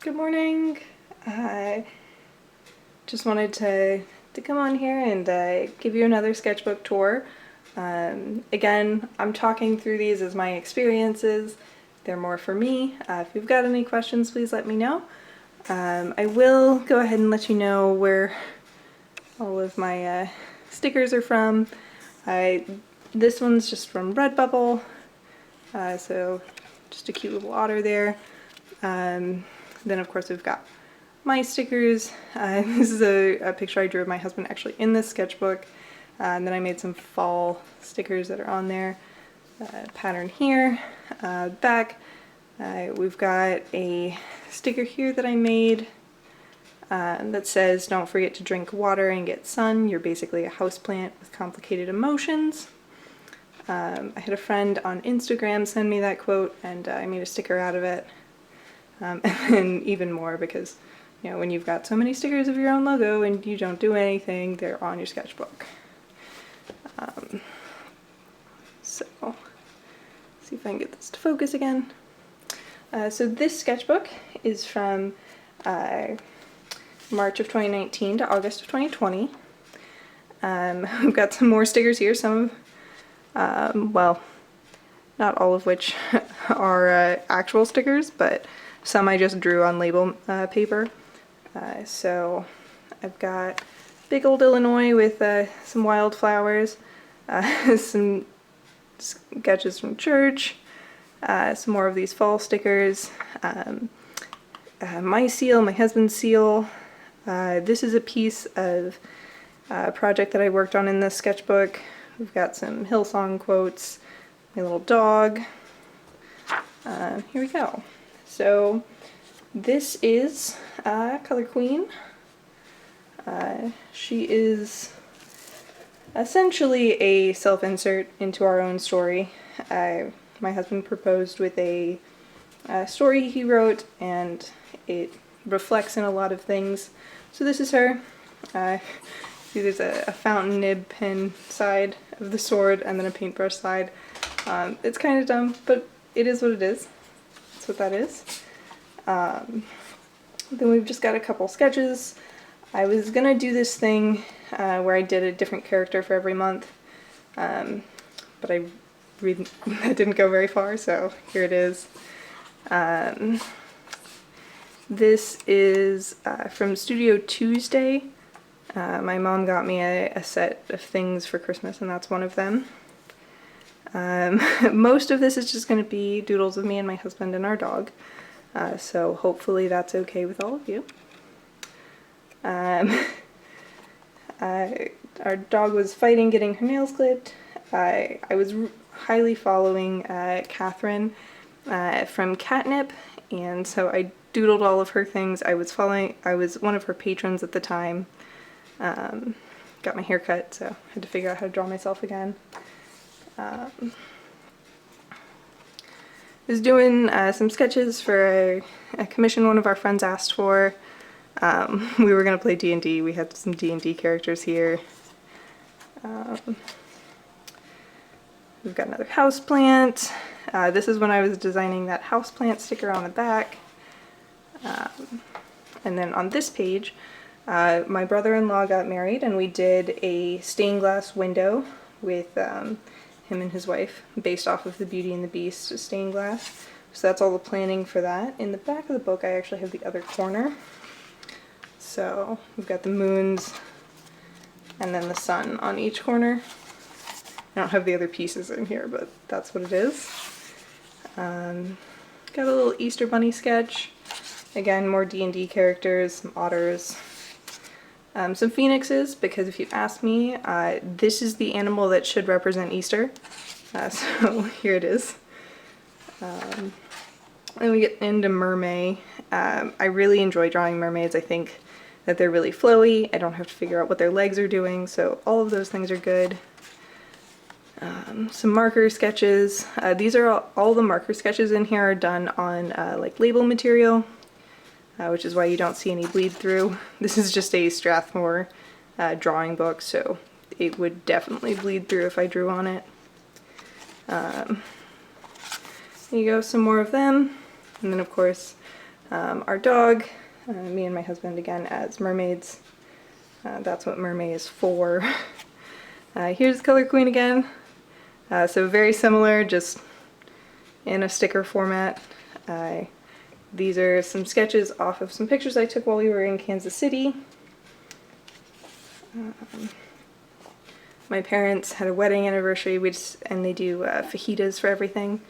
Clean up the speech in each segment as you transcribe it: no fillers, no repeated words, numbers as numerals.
Good morning. I just wanted to come on here and give you another sketchbook tour. Again, I'm talking through these as my experiences. They're more for me. If you've got any questions, please let me know. I will go ahead and let you know where all of my stickers are from. This one's just from Redbubble, so just a cute little otter there. Then of course we've got my stickers. This is a picture I drew of my husband actually in this sketchbook. And then I made some fall stickers that are on there. Pattern here. Back we've got a sticker here that I made that says, "Don't forget to drink water and get sun. You're basically a houseplant with complicated emotions." I had a friend on Instagram send me that quote and I made a sticker out of it. And then even more because, you know, when you've got so many stickers of your own logo and you don't do anything, they're on your sketchbook. So, see if I can get this to focus again. So this sketchbook is from March of 2019 to August of 2020. We've got some more stickers here, some well, not all of which are actual stickers, but some I just drew on label paper. So I've got big old Illinois with some wildflowers, some sketches from church, some more of these fall stickers, my seal, my husband's seal. This is a piece of a project that I worked on in this sketchbook. We've got some Hillsong quotes, my little dog. Here we go. So this is Color Queen. She is essentially a self-insert into our own story. My husband proposed with a story he wrote, and it reflects in a lot of things. So this is her. See, there's a fountain nib pen side of the sword and then a paintbrush side. It's kind of dumb, but it is what it is. That's what that is. Then we've just got a couple sketches. I was gonna do this thing where I did a different character for every month, but that didn't go very far, so here it is. This is from Studio Tuesday. My mom got me a set of things for Christmas, and that's one of them. Most of this is just going to be doodles of me and my husband and our dog, so hopefully that's okay with all of you. Our dog was fighting getting her nails clipped. I was highly following Catherine from Catnip, and so I doodled all of her things. I was one of her patrons at the time. Got my hair cut, so I had to figure out how to draw myself again. Was doing some sketches for a commission one of our friends asked for. We were going to play D&D. We had some D&D characters here. We've got another houseplant. This is when I was designing that houseplant sticker on the back. And then on this page, my brother-in-law got married and we did a stained glass window with him and his wife, based off of the Beauty and the Beast stained glass. So that's all the planning for that. In the back of the book I actually have the other corner. So we've got the moons and then the sun on each corner. I don't have the other pieces in here, but that's what it is. Got a little Easter bunny sketch. Again, more D&D characters, some otters. Some phoenixes, because if you ask me, this is the animal that should represent Easter. So here it is. Then we get into mermaid. I really enjoy drawing mermaids. I think that they're really flowy. I don't have to figure out what their legs are doing, so all of those things are good. Some marker sketches. These are all the marker sketches in here are done on like label material. Which is why you don't see any bleed through. This is just a Strathmore drawing book, so it would definitely bleed through if I drew on it. There you go, some more of them. And then of course Our dog, me and my husband again as mermaids. That's what mermaid is for. Here's Color Queen again. So very similar, just in a sticker format. These are some sketches off of some pictures I took while we were in Kansas City. My parents had a wedding anniversary, and they do fajitas for everything.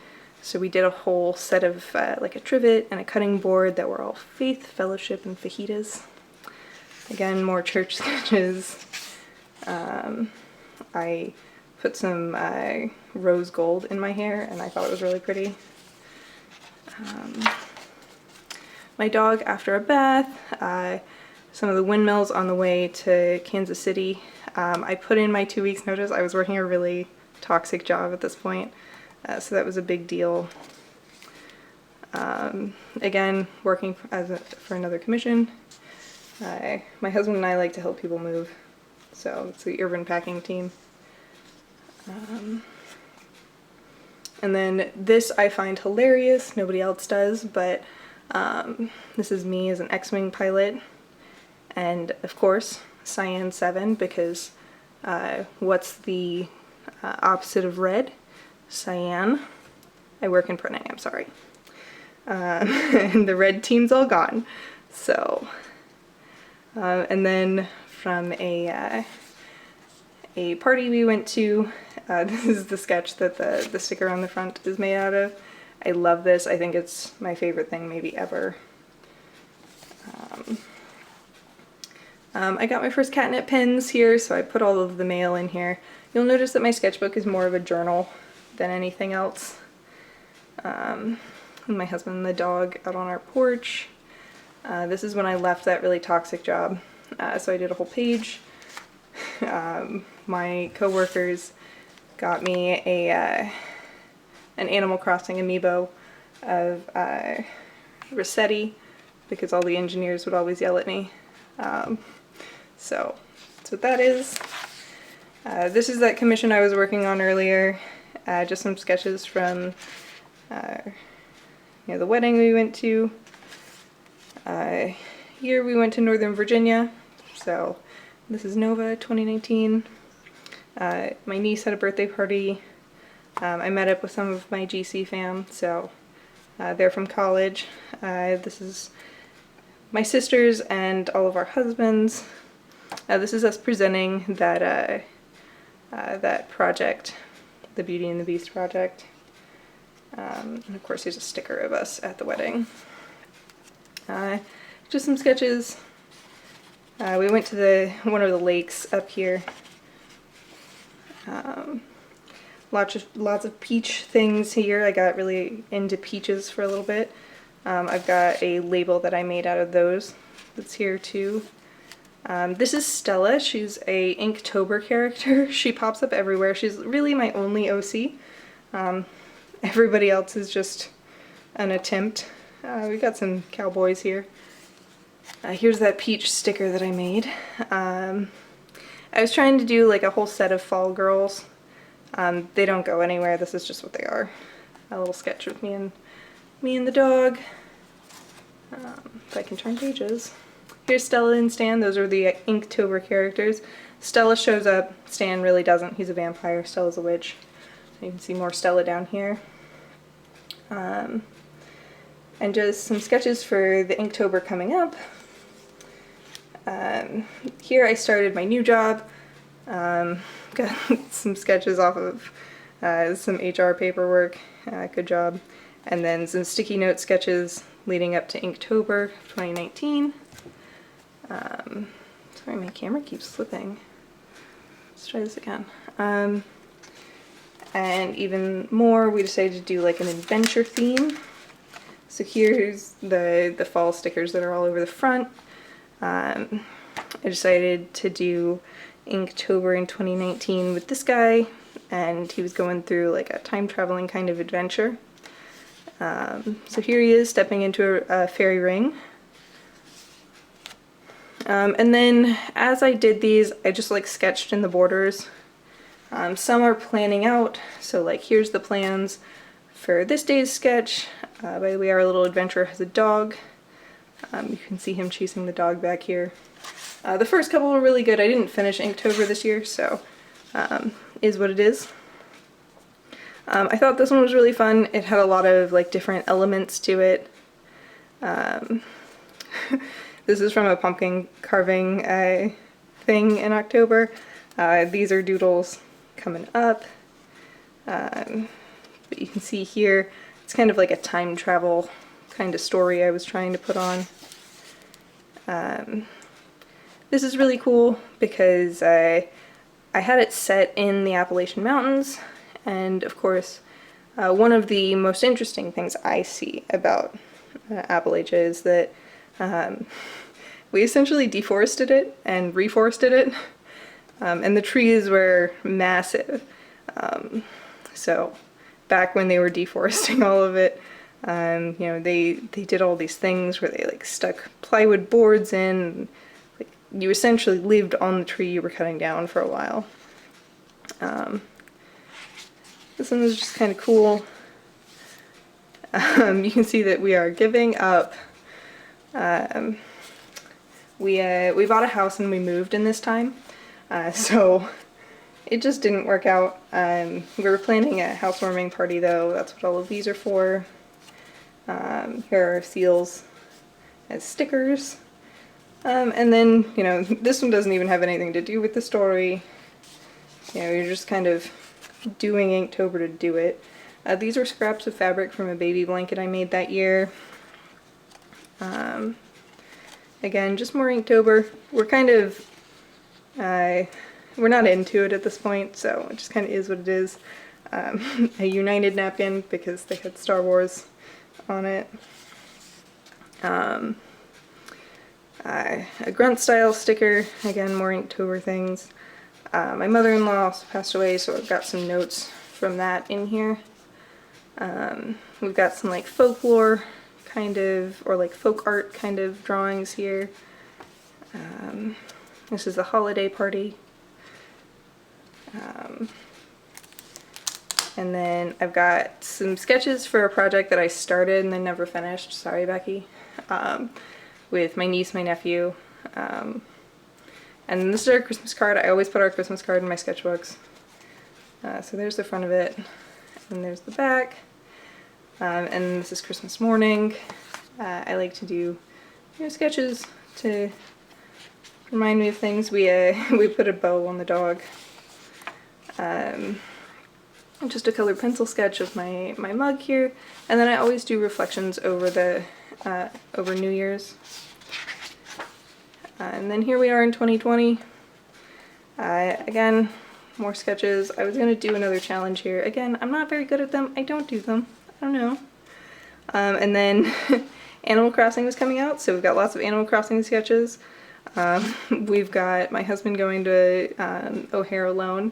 So we did a whole set of like a trivet and a cutting board that were all faith, fellowship, and fajitas. Again, more church sketches. I put some rose gold in my hair, and I thought it was really pretty. My dog after a bath, some of the windmills on the way to Kansas City. I put in my 2 weeks notice. I was working a really toxic job at this point, so that was a big deal. Again, working for another commission. My husband and I like to help people move, so it's the urban packing team. And then this I find hilarious, nobody else does, but this is me as an X-Wing pilot, and of course cyan 7, because what's the opposite of red? Cyan. I work in printing, I'm sorry. And the red team's all gone. So, and then from a party we went to, this is the sketch that the sticker on the front is made out of. I love this. I think it's my favorite thing maybe ever. I got my first catnip pins here, so I put all of the mail in here. You'll notice that my sketchbook is more of a journal than anything else. And my husband and the dog out on our porch. This is when I left that really toxic job, so I did a whole page. My coworkers got me an Animal Crossing amiibo of Rossetti, because all the engineers would always yell at me. So that's what that is. This is that commission I was working on earlier. Just some sketches from the wedding we went to. Here we went to Northern Virginia, so this is Nova 2019. My niece had a birthday party. I met up with some of my GC fam, so they're from college. This is my sisters and all of our husbands. This is us presenting that that project, the Beauty and the Beast project. And of course there's a sticker of us at the wedding. Just some sketches. We went to one of the lakes up here. Lots of peach things here. I got really into peaches for a little bit. I've got a label that I made out of those that's here too. This is Stella. She's a Inktober character. She pops up everywhere. She's really my only OC. Everybody else is just an attempt. We got some cowboys here. Here's that peach sticker that I made. I was trying to do like a whole set of fall girls. They don't go anywhere. This is just what they are. A little sketch of me and the dog. If I can turn pages. Here's Stella and Stan. Those are the Inktober characters. Stella shows up. Stan really doesn't. He's a vampire. Stella's a witch. So you can see more Stella down here. And just some sketches for the Inktober coming up. Here I started my new job. Got some sketches off of some HR paperwork. Good job. And then some sticky note sketches leading up to Inktober 2019. Sorry, my camera keeps slipping. Let's try this again. And even more, we decided to do like an adventure theme. So here's the fall stickers that are all over the front. I decided to do Inktober in 2019 with this guy, and he was going through like a time traveling kind of adventure. So here he is stepping into a fairy ring. And then as I did these, I just like sketched in the borders. Some are planning out, so like here's the plans for this day's sketch. By the way, our little adventurer has a dog. You can see him chasing the dog back here. The first couple were really good. I didn't finish Inktober this year, so is what it is. I thought this one was really fun. It had a lot of like different elements to it. This is from a pumpkin carving thing in October. These are doodles coming up. But you can see here, it's kind of like a time travel kind of story I was trying to put on. This is really cool because I had it set in the Appalachian Mountains, and of course one of the most interesting things I see about Appalachia is that we essentially deforested it and reforested it, and the trees were massive. So back when they were deforesting all of it, you know, they did all these things where they like stuck plywood boards in. Like, you essentially lived on the tree you were cutting down for a while. This one was just kind of cool. You can see that we are giving up. We bought a house and we moved in this time, so it just didn't work out. We were planning a housewarming party though. That's what all of these are for. Here are seals as stickers. And then, you know, this one doesn't even have anything to do with the story. You know, you're just kind of doing Inktober to do it. These are scraps of fabric from a baby blanket I made that year. Again, just more Inktober. We're kind of, we're not into it at this point, so it just kind of is what it is. A United napkin because they had Star Wars on it. A grunt style sticker, again more Inktober things. My mother-in-law also passed away, so I've got some notes from that in here. We've got some like folklore kind of, or like folk art kind of drawings here. This is a holiday party. And then I've got some sketches for a project that I started and then never finished, sorry Becky, with my niece, my nephew. And this is our Christmas card. I always put our Christmas card in my sketchbooks. So there's the front of it, and there's the back. And this is Christmas morning. I like to do, you know, sketches to remind me of things. We put a bow on the dog. Just a colored pencil sketch of my mug here, and then I always do reflections over the over New Year's. And then here we are in 2020. Again, more sketches. I was gonna do another challenge here. Again, I'm not very good at them. I don't do them. I don't know. And then Animal Crossing was coming out, so we've got lots of Animal Crossing sketches. We've got my husband going to O'Hare alone.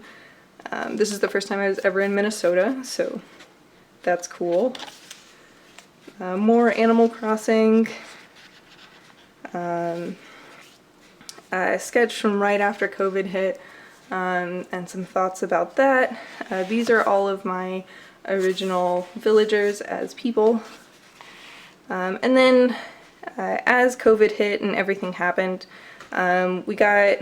This is the first time I was ever in Minnesota, so that's cool. More Animal Crossing. A sketch from right after COVID hit, and some thoughts about that. These are all of my original villagers as people. And then as COVID hit and everything happened, we got,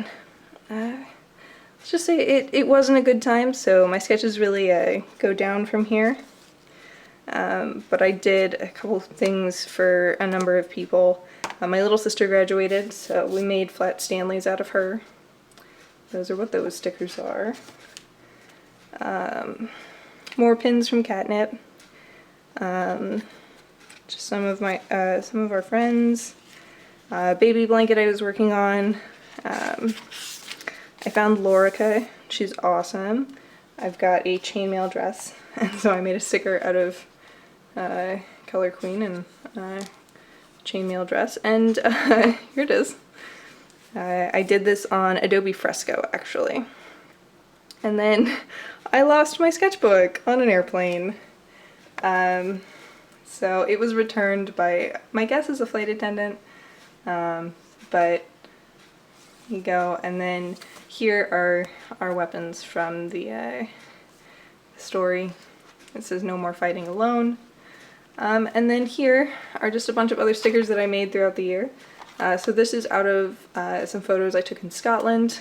let's just say it wasn't a good time, so my sketches really go down from here. But I did a couple of things for a number of people. My little sister graduated, so we made flat Stanleys out of her. Those are what those stickers are. More pins from Catnip. Just some of our friends. Baby blanket I was working on. I found Lorica. She's awesome. I've got a chainmail dress, and so I made a sticker out of Color Queen and chainmail dress, and here it is. I did this on Adobe Fresco, actually. And then I lost my sketchbook on an airplane. So it was returned by, my guess is a flight attendant, but here you go. And then here are our weapons from the story. It says "No more fighting alone." And then here are just a bunch of other stickers that I made throughout the year. So this is out of some photos I took in Scotland.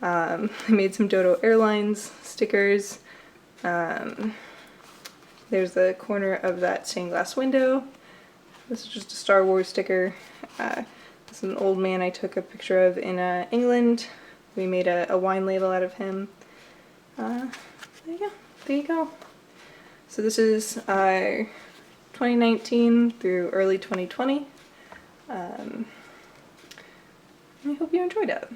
I made some Dodo Airlines stickers. There's the corner of that stained glass window. This is just a Star Wars sticker. This is an old man I took a picture of in England. We made a wine label out of him. There you go. There you go. So this is 2019 through early 2020. I hope you enjoyed it.